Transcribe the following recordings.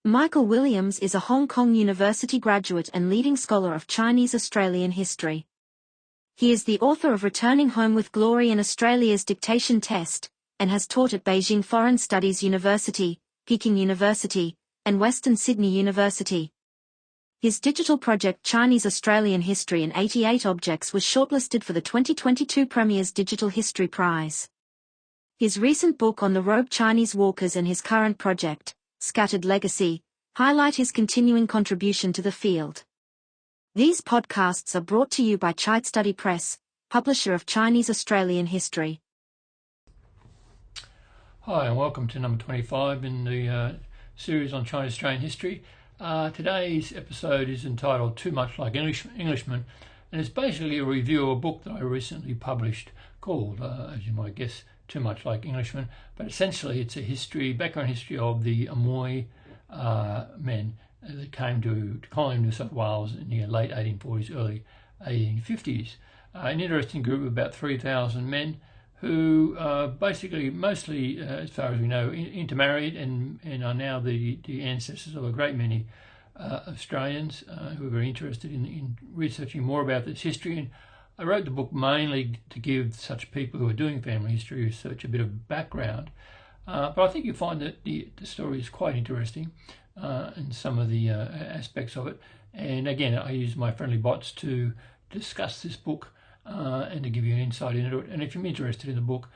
Michael Williams is a Hong Kong University graduate and leading scholar of Chinese-Australian history. He is the author of Returning Home with Glory in Australia's Dictation Test, and has taught at Beijing Foreign Studies University, Peking University, and Western Sydney University. His digital project Chinese-Australian History in 88 Objects was shortlisted for the 2022 Premier's Digital History Prize. His recent book on the robed Chinese walkers and his current project, Scattered Legacy, highlight his continuing contribution to the field. These podcasts are brought to you by Chide Study Press, publisher of Chinese-Australian History. Hi, and welcome to number 25 in the series on Chinese-Australian history. Today's episode is entitled Too Much Like Englishmen, and it's basically a review of a book that I recently published called, as you might guess, Too Much Like Englishmen, but essentially it's a background history of the Amoy men that came to colonial New South Wales in the late 1840s, early 1850s. An interesting group of about 3,000 men who basically, mostly, as far as we know, intermarried and are now the ancestors of a great many Australians who are very interested in researching more about this history. And I wrote the book mainly to give such people who are doing family history research a bit of background. But I think you'll find that the story is quite interesting and some of the aspects of it. And again, I use my friendly bots to discuss this book and to give you an insight into it. And if you're interested in the book,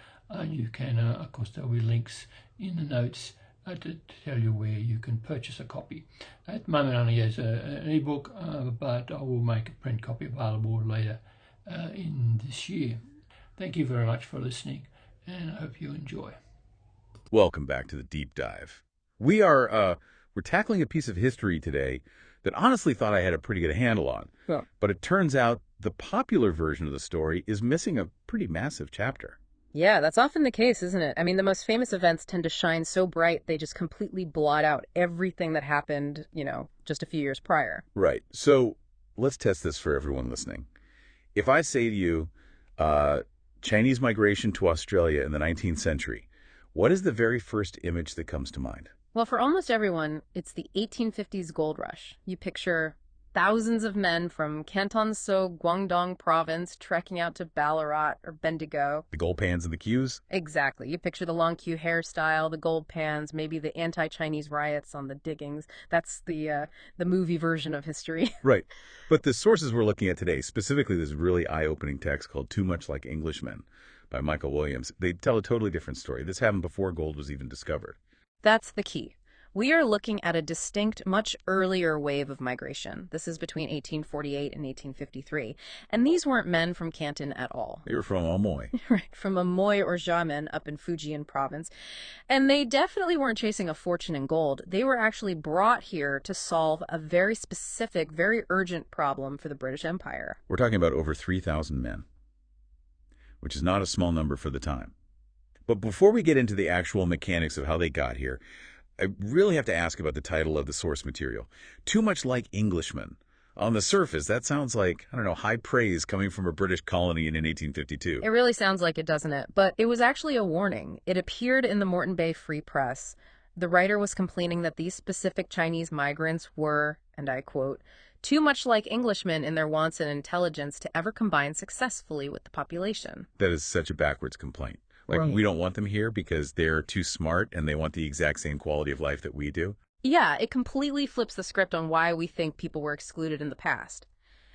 you can, of course, there'll be links in the notes to tell you where you can purchase a copy. At the moment, only as an ebook, but I will make a print copy available later in this year. Thank you very much for listening, and I hope you enjoy. Welcome back to the deep dive. We're tackling a piece of history today that honestly thought I had a pretty good handle on. Yeah. But it turns out the popular version of the story is missing a pretty massive chapter. Yeah, that's often the case, isn't it? I mean, the most famous events tend to shine so bright, they just completely blot out everything that happened, just a few years prior. Right. So let's test this for everyone listening. If I say to you, Chinese migration to Australia in the 19th century, what is the very first image that comes to mind? Well, for almost everyone, it's the 1850s gold rush. You picture thousands of men from Cantonese Guangdong province trekking out to Ballarat or Bendigo. The gold pans and the queues? Exactly. You picture the long queue hairstyle, the gold pans, maybe the anti-Chinese riots on the diggings. That's the movie version of history. Right. But the sources we're looking at today, specifically this really eye-opening text called Too Much Like Englishmen by Michael Williams, they tell a totally different story. This happened before gold was even discovered. That's the key. We are looking at a distinct, much earlier wave of migration. This is between 1848 and 1853. And these weren't men from Canton at all. They were from Amoy. Right, from Amoy or Xiamen up in Fujian province. And they definitely weren't chasing a fortune in gold. They were actually brought here to solve a very specific, very urgent problem for the British Empire. We're talking about over 3,000 men, which is not a small number for the time. But before we get into the actual mechanics of how they got here, I really have to ask about the title of the source material. Too Much Like Englishmen. On the surface, that sounds like, high praise coming from a British colony in 1852. It really sounds like it, doesn't it? But it was actually a warning. It appeared in the Moreton Bay Free Press. The writer was complaining that these specific Chinese migrants were, and I quote, too much like Englishmen in their wants and intelligence to ever combine successfully with the population. That is such a backwards complaint. Right. We don't want them here because they're too smart and they want the exact same quality of life that we do. Yeah, it completely flips the script on why we think people were excluded in the past.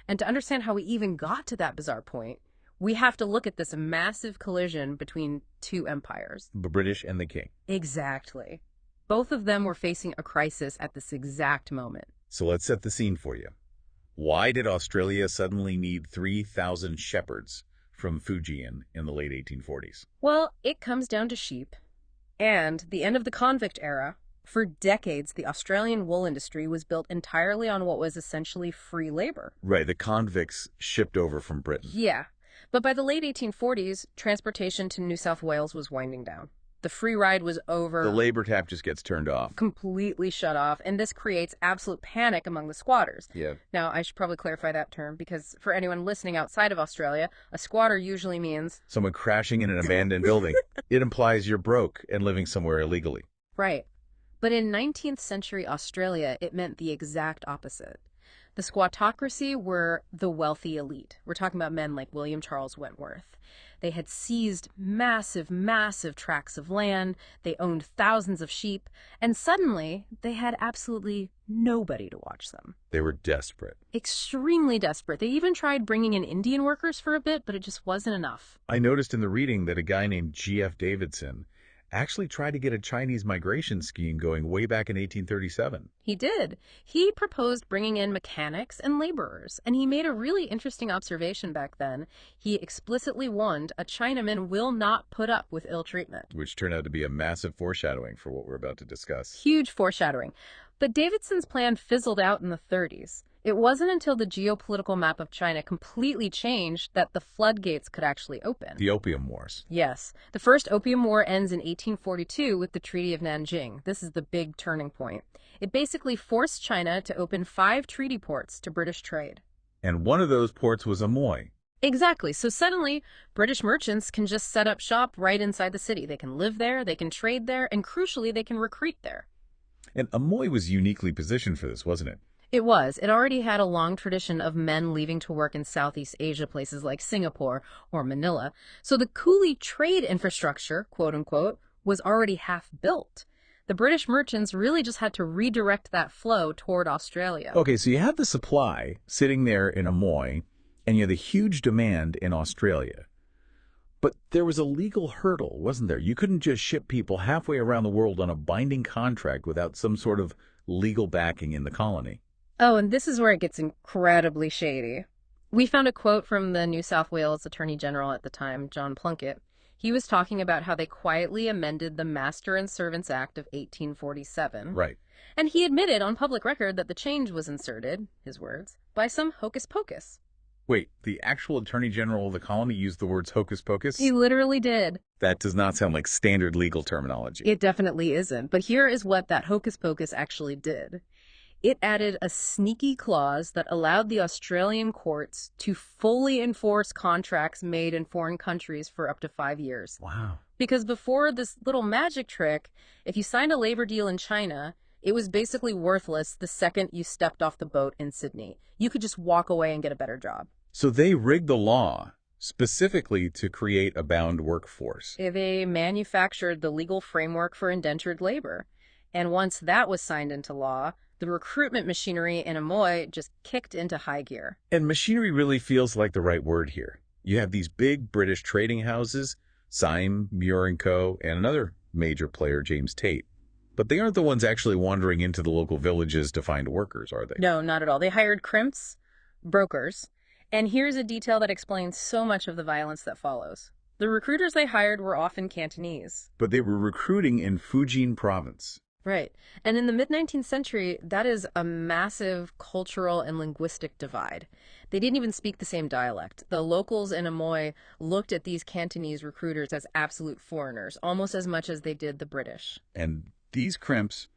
And to understand how we even got to that bizarre point, we have to look at this massive collision between two empires. The British and the King. Exactly. Both of them were facing a crisis at this exact moment. So let's set the scene for you. Why did Australia suddenly need 3,000 shepherds from Fujian in the late 1840s? Well, it comes down to sheep and the end of the convict era. For decades, the Australian wool industry was built entirely on what was essentially free labor. Right, the convicts shipped over from Britain. Yeah, but by the late 1840s, transportation to New South Wales was winding down. The free ride was over. The labor tap just gets turned off. Completely shut off, and this creates absolute panic among the squatters. Yeah. Now, I should probably clarify that term, because for anyone listening outside of Australia, a squatter usually means someone crashing in an abandoned building. It implies you're broke and living somewhere illegally. Right. But in 19th century Australia, it meant the exact opposite. The squattocracy were the wealthy elite. We're talking about men like William Charles Wentworth. They had seized massive, massive tracts of land, they owned thousands of sheep, and suddenly they had absolutely nobody to watch them. They were desperate. Extremely desperate. They even tried bringing in Indian workers for a bit, but it just wasn't enough. I noticed in the reading that a guy named G.F. Davidson actually tried to get a Chinese migration scheme going way back in 1837. He did. He proposed bringing in mechanics and laborers, and he made a really interesting observation back then. He explicitly warned a Chinaman will not put up with ill treatment. Which turned out to be a massive foreshadowing for what we're about to discuss. Huge foreshadowing. But Davidson's plan fizzled out in the 30s. It wasn't until the geopolitical map of China completely changed that the floodgates could actually open. The Opium Wars. Yes. The First Opium War ends in 1842 with the Treaty of Nanjing. This is the big turning point. It basically forced China to open 5 treaty ports to British trade. And one of those ports was Amoy. Exactly. So suddenly, British merchants can just set up shop right inside the city. They can live there, they can trade there, and crucially, they can recruit there. And Amoy was uniquely positioned for this, wasn't it? It was. It already had a long tradition of men leaving to work in Southeast Asia, places like Singapore or Manila. So the coolie trade infrastructure, quote unquote, was already half built. The British merchants really just had to redirect that flow toward Australia. Okay, so you have the supply sitting there in Amoy, and you have the huge demand in Australia. But there was a legal hurdle, wasn't there? You couldn't just ship people halfway around the world on a binding contract without some sort of legal backing in the colony. Oh, and this is where it gets incredibly shady. We found a quote from the New South Wales Attorney General at the time, John Plunkett. He was talking about how they quietly amended the Master and Servants Act of 1847. Right. And he admitted on public record that the change was inserted, his words, by some hocus pocus. Wait, the actual Attorney General of the colony used the words hocus pocus? He literally did. That does not sound like standard legal terminology. It definitely isn't. But here is what that hocus pocus actually did. It added a sneaky clause that allowed the Australian courts to fully enforce contracts made in foreign countries for up to 5 years. Wow. Because before this little magic trick, if you signed a labor deal in China, it was basically worthless the second you stepped off the boat in Sydney. You could just walk away and get a better job. So they rigged the law specifically to create a bound workforce. They manufactured the legal framework for indentured labor. And once that was signed into law, the recruitment machinery in Amoy just kicked into high gear. And machinery really feels like the right word here. You have these big British trading houses, Syme, Muir & Co., and another major player, James Tate. But they aren't the ones actually wandering into the local villages to find workers, are they? No, not at all. They hired crimps, brokers. And here's a detail that explains so much of the violence that follows. The recruiters they hired were often Cantonese. But they were recruiting in Fujian province. Right. And in the mid-19th century, that is a massive cultural and linguistic divide. They didn't even speak the same dialect. The locals in Amoy looked at these Cantonese recruiters as absolute foreigners, almost as much as they did the British. And these crimps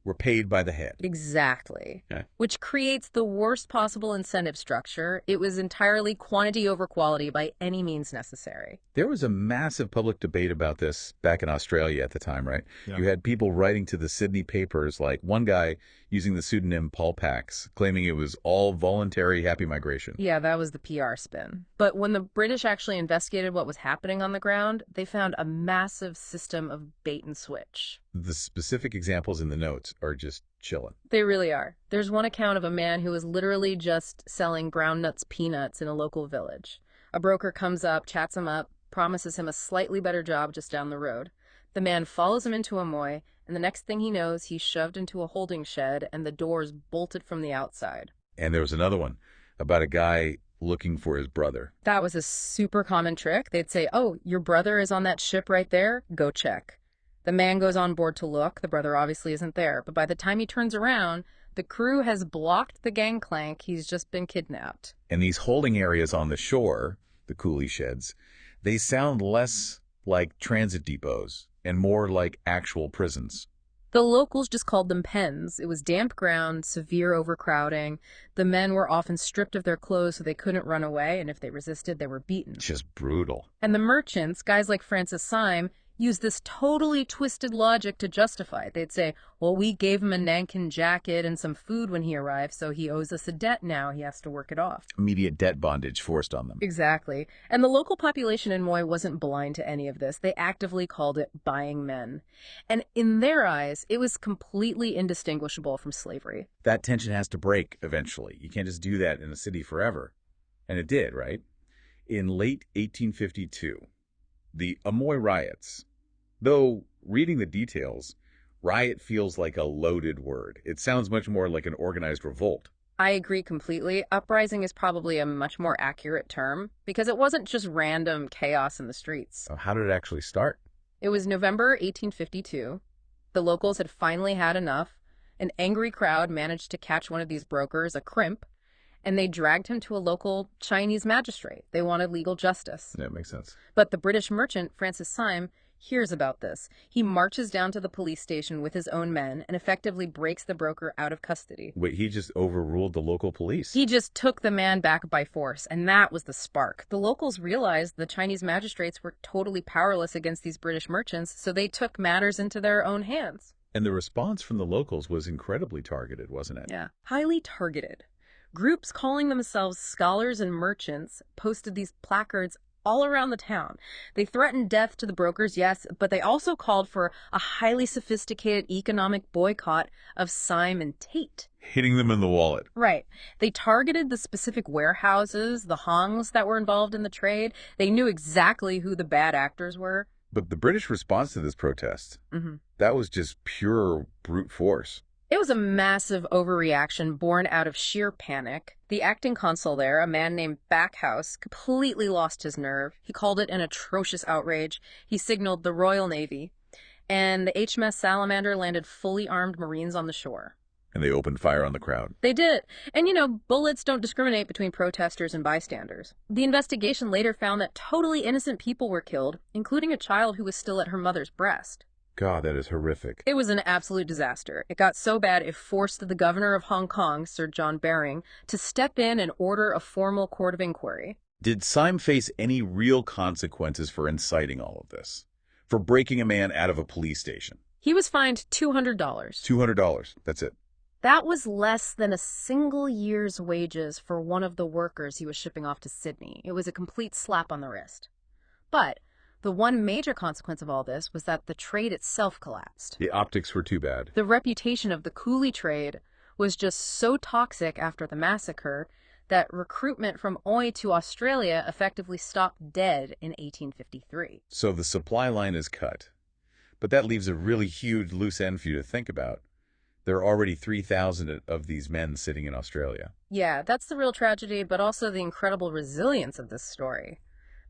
were paid by the head. Exactly. Okay. Which creates the worst possible incentive structure. It was entirely quantity over quality by any means necessary. There was a massive public debate about this back in Australia at the time, right? Yeah. You had people writing to the Sydney papers, like one guy using the pseudonym Paul Pax, claiming it was all voluntary happy migration. Yeah, that was the PR spin. But when the British actually investigated what was happening on the ground, they found a massive system of bait and switch. The specific examples in the notes are just chilling. They really are. There's one account of a man who was literally just selling ground nuts peanuts in a local village. A broker comes up, chats him up, promises him a slightly better job just down the road. The man follows him into Amoy, and the next thing he knows, he's shoved into a holding shed and the doors bolted from the outside. And there was another one about a guy looking for his brother. That was a super common trick. They'd say, "Oh, your brother is on that ship right there. Go check." The man goes on board to look. The brother obviously isn't there. But by the time he turns around, the crew has blocked the gangplank. He's just been kidnapped. And these holding areas on the shore, the coolie sheds, they sound less like transit depots and more like actual prisons. The locals just called them pens. It was damp ground, severe overcrowding. The men were often stripped of their clothes so they couldn't run away, and if they resisted, they were beaten. Just brutal. And the merchants, guys like Francis Syme, use this totally twisted logic to justify it. They'd say, well, we gave him a Nankin jacket and some food when he arrived, so he owes us a debt now. He has to work it off. Immediate debt bondage forced on them. Exactly. And the local population in Amoy wasn't blind to any of this. They actively called it buying men. And in their eyes, it was completely indistinguishable from slavery. That tension has to break eventually. You can't just do that in a city forever. And it did, right? In late 1852, the Amoy riots. Though, reading the details, riot feels like a loaded word. It sounds much more like an organized revolt. I agree completely. Uprising is probably a much more accurate term because it wasn't just random chaos in the streets. So how did it actually start? It was November 1852. The locals had finally had enough. An angry crowd managed to catch one of these brokers, a crimp, and they dragged him to a local Chinese magistrate. They wanted legal justice. That makes sense. But the British merchant, Francis Xiamen, hears about this. He marches down to the police station with his own men and effectively breaks the broker out of custody. Wait, he just overruled the local police? He just took the man back by force, and that was the spark. The locals realized the Chinese magistrates were totally powerless against these British merchants, so they took matters into their own hands. And the response from the locals was incredibly targeted, wasn't it? Yeah, highly targeted. Groups calling themselves scholars and merchants posted these placards all around the town. They threatened death to the brokers, yes, but they also called for a highly sophisticated economic boycott of Simon Tate. Hitting them in the wallet. Right. They targeted the specific warehouses, the hongs that were involved in the trade. They knew exactly who the bad actors were. But the British response to this protest, that was just pure brute force. It was a massive overreaction born out of sheer panic. The acting consul there, a man named Backhouse, completely lost his nerve. He called it an atrocious outrage. He signaled the Royal Navy, and the HMS Salamander landed fully armed Marines on the shore. And they opened fire on the crowd. They did. And bullets don't discriminate between protesters and bystanders. The investigation later found that totally innocent people were killed, including a child who was still at her mother's breast. God, that is horrific. It was an absolute disaster. It got so bad it forced the governor of Hong Kong, Sir John Baring, to step in and order a formal court of inquiry. Did Syme face any real consequences for inciting all of this? For breaking a man out of a police station? He was fined $200. $200, that's it. That was less than a single year's wages for one of the workers he was shipping off to Sydney. It was a complete slap on the wrist. But the one major consequence of all this was that the trade itself collapsed. The optics were too bad. The reputation of the coolie trade was just so toxic after the massacre that recruitment from Amoy to Australia effectively stopped dead in 1853. So the supply line is cut. But that leaves a really huge loose end for you to think about. There are already 3,000 of these men sitting in Australia. Yeah, that's the real tragedy, but also the incredible resilience of this story.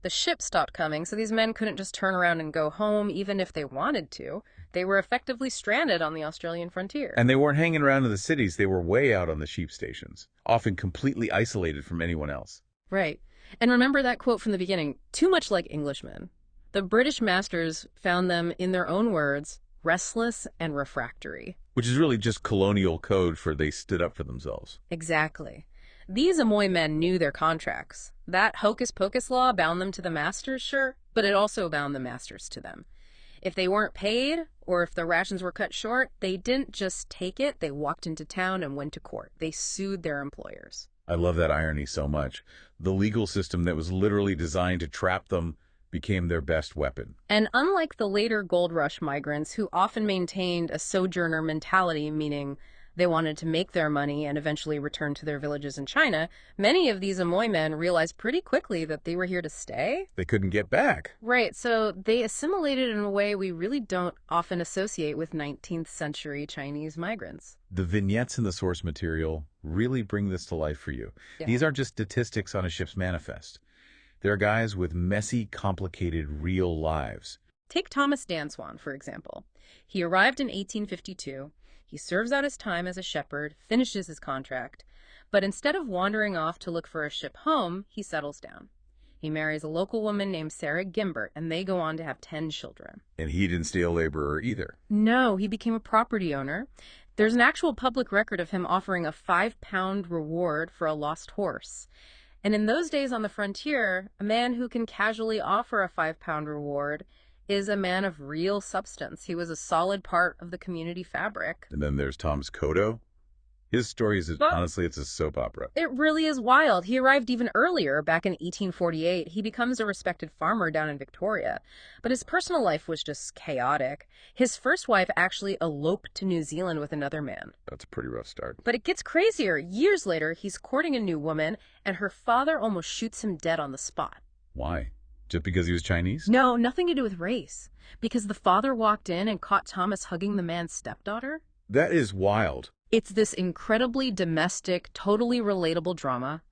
The ships stopped coming, so these men couldn't just turn around and go home, even if they wanted to. They were effectively stranded on the Australian frontier. And they weren't hanging around in the cities. They were way out on the sheep stations, often completely isolated from anyone else. Right. And remember that quote from the beginning, too much like Englishmen. The British masters found them, in their own words, restless and refractory. Which is really just colonial code for they stood up for themselves. Exactly. These Amoy men knew their contracts. That hocus-pocus law bound them to the masters, sure, but it also bound the masters to them. If they weren't paid, or if the rations were cut short, they didn't just take it, they walked into town and went to court. They sued their employers. I love that irony so much. The legal system that was literally designed to trap them became their best weapon. And unlike the later gold rush migrants, who often maintained a sojourner mentality, meaning they wanted to make their money and eventually return to their villages in China, many of these Amoy men realized pretty quickly that they were here to stay. They couldn't get back. Right, so they assimilated in a way we really don't often associate with 19th century Chinese migrants. The vignettes in the source material really bring this to life for you. Yeah. These aren't just statistics on a ship's manifest. They're guys with messy, complicated, real lives. Take Thomas Danswan, for example. He arrived in 1852. He serves out his time as a shepherd, finishes his contract, but instead of wandering off to look for a ship home, he settles down. He marries a local woman named Sarah Gimbert, and they go on to have 10 children. And he didn't stay a laborer either. No, he became a property owner. There's an actual public record of him offering a 5-pound reward for a lost horse. And in those days on the frontier, a man who can casually offer a 5-pound reward is a man of real substance. He was a solid part of the community fabric. And then there's Thomas Koto. His story is, honestly, it's a soap opera. It really is wild. He arrived even earlier, back in 1848. He becomes a respected farmer down in Victoria. But his personal life was just chaotic. His first wife actually eloped to New Zealand with another man. That's a pretty rough start. But it gets crazier. Years later, he's courting a new woman, and her father almost shoots him dead on the spot. Why? Just because he was Chinese? No, nothing to do with race. Because the father walked in and caught Thomas hugging the man's stepdaughter. That is wild. It's this incredibly domestic, totally relatable drama.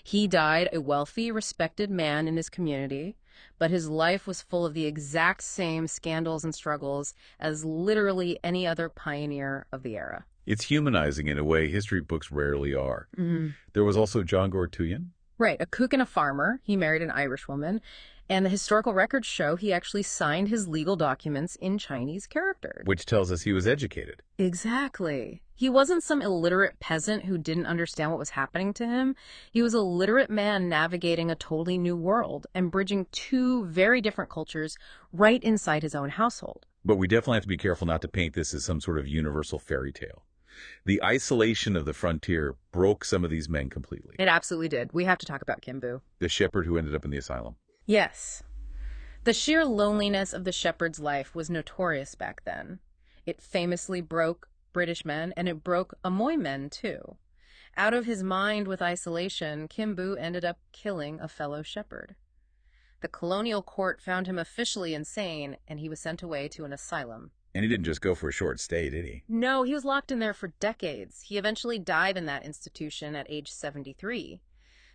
He died a wealthy, respected man in his community, but his life was full of the exact same scandals and struggles as literally any other pioneer of the era. It's humanizing in a way history books rarely are. Mm-hmm. There was also John Gortuyan. Right, a cook and a farmer. He married an Irish woman. And the historical records show he actually signed his legal documents in Chinese characters. Which tells us he was educated. Exactly. He wasn't some illiterate peasant who didn't understand what was happening to him. He was a literate man navigating a totally new world and bridging two very different cultures right inside his own household. But we definitely have to be careful not to paint this as some sort of universal fairy tale. The isolation of the frontier broke some of these men completely. It absolutely did. We have to talk about Kimbu. The shepherd who ended up in the asylum. Yes. The sheer loneliness of the shepherd's life was notorious back then. It famously broke British men, and it broke Amoy men, too. Out of his mind with isolation, Kimbu ended up killing a fellow shepherd. The colonial court found him officially insane, and he was sent away to an asylum. And he didn't just go for a short stay, did he? No, he was locked in there for decades. He eventually died in that institution at age 73.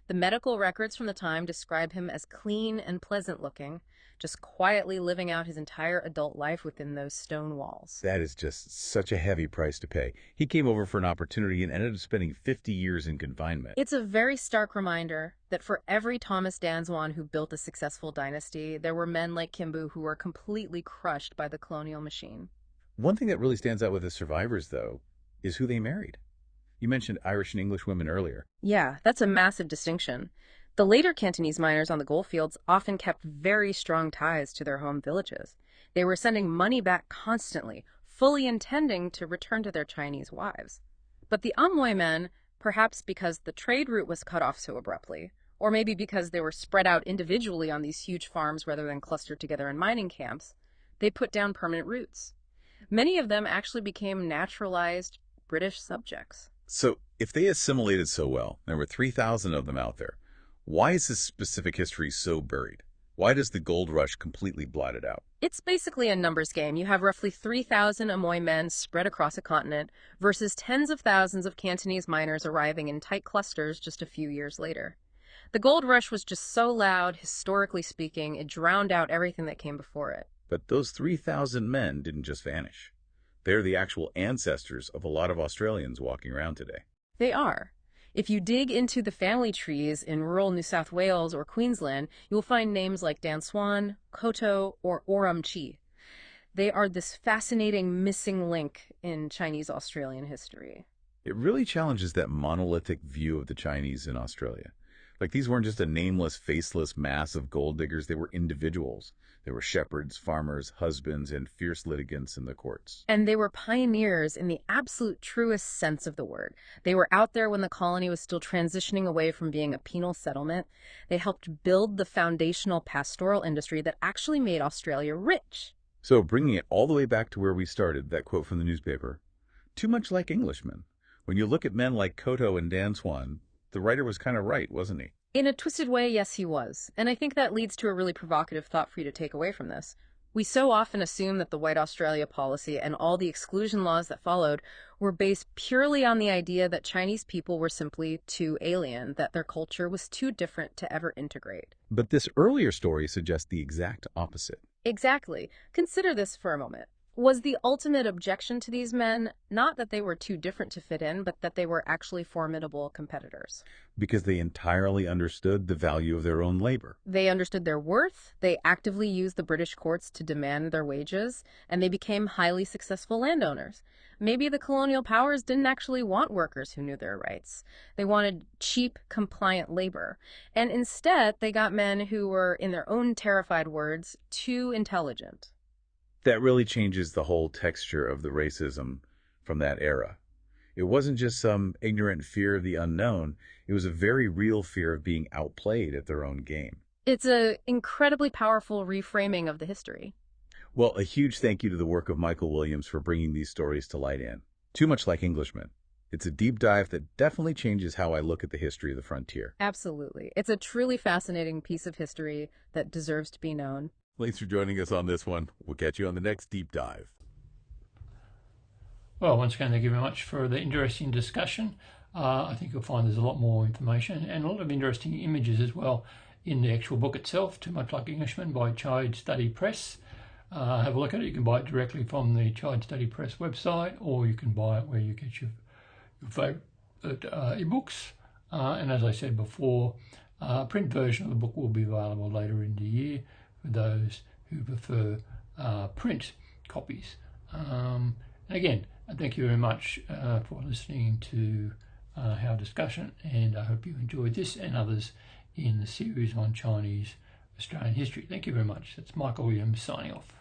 The medical records from the time describe him as clean and pleasant looking, just quietly living out his entire adult life within those stone walls. That is just such a heavy price to pay. He came over for an opportunity and ended up spending 50 years in confinement. It's a very stark reminder that for every Thomas Danzwan who built a successful dynasty, there were men like Kimbu who were completely crushed by the colonial machine. One thing that really stands out with the survivors, though, is who they married. You mentioned Irish and English women earlier. Yeah, that's a massive distinction. The later Cantonese miners on the goldfields often kept very strong ties to their home villages. They were sending money back constantly, fully intending to return to their Chinese wives. But the Amoy men, perhaps because the trade route was cut off so abruptly, or maybe because they were spread out individually on these huge farms rather than clustered together in mining camps, they put down permanent roots. Many of them actually became naturalized British subjects. So, if they assimilated so well, there were 3,000 of them out there, why is this specific history so buried? Why does the gold rush completely blot it out? It's basically a numbers game. You have roughly 3,000 Amoy men spread across a continent versus tens of thousands of Cantonese miners arriving in tight clusters just a few years later. The gold rush was just so loud, historically speaking, it drowned out everything that came before it. But those 3,000 men didn't just vanish. They're the actual ancestors of a lot of Australians walking around today. They are. If you dig into the family trees in rural New South Wales or Queensland, you'll find names like Danzwan, Koto, or Oramchi. They are this fascinating missing link in Chinese-Australian history. It really challenges that monolithic view of the Chinese in Australia. Like, these weren't just a nameless, faceless mass of gold diggers. They were individuals. They were shepherds, farmers, husbands, and fierce litigants in the courts. And they were pioneers in the absolute truest sense of the word. They were out there when the colony was still transitioning away from being a penal settlement. They helped build the foundational pastoral industry that actually made Australia rich. So, bringing it all the way back to where we started, that quote from the newspaper, too much like Englishmen. When you look at men like Koto and Danzwan, the writer was kind of right, wasn't he? In a twisted way, yes, he was. And I think that leads to a really provocative thought for you to take away from this. We so often assume that the White Australia policy and all the exclusion laws that followed were based purely on the idea that Chinese people were simply too alien, that their culture was too different to ever integrate. But this earlier story suggests the exact opposite. Exactly. Consider this for a moment. was the ultimate objection to these men not that they were too different to fit in, but that they were actually formidable competitors. Because they entirely understood the value of their own labor. They understood their worth, they actively used the British courts to demand their wages, and they became highly successful landowners. Maybe the colonial powers didn't actually want workers who knew their rights. They wanted cheap, compliant labor. And instead, they got men who were, in their own terrified words, too intelligent. That really changes the whole texture of the racism from that era. It wasn't just some ignorant fear of the unknown. It was a very real fear of being outplayed at their own game. It's an incredibly powerful reframing of the history. Well, a huge thank you to the work of Michael Williams for bringing these stories to light in. Too much like Englishmen. It's a deep dive that definitely changes how I look at the history of the frontier. Absolutely. It's a truly fascinating piece of history that deserves to be known. Thanks for joining us on this one. We'll catch you on the next deep dive. Well, once again, thank you very much for the interesting discussion. I think you'll find there's a lot more information and a lot of interesting images as well in the actual book itself, Too Much Like Englishmen by Child Study Press. Have a look at it. You can buy it directly from the Child Study Press website, or you can buy it where you get your favourite ebooks. And as I said before, a print version of the book will be available later in the year for those who prefer print copies. And again, thank you very much for listening to our discussion, and I hope you enjoyed this and others in the series on Chinese Australian history. Thank you very much. That's Michael Williams signing off.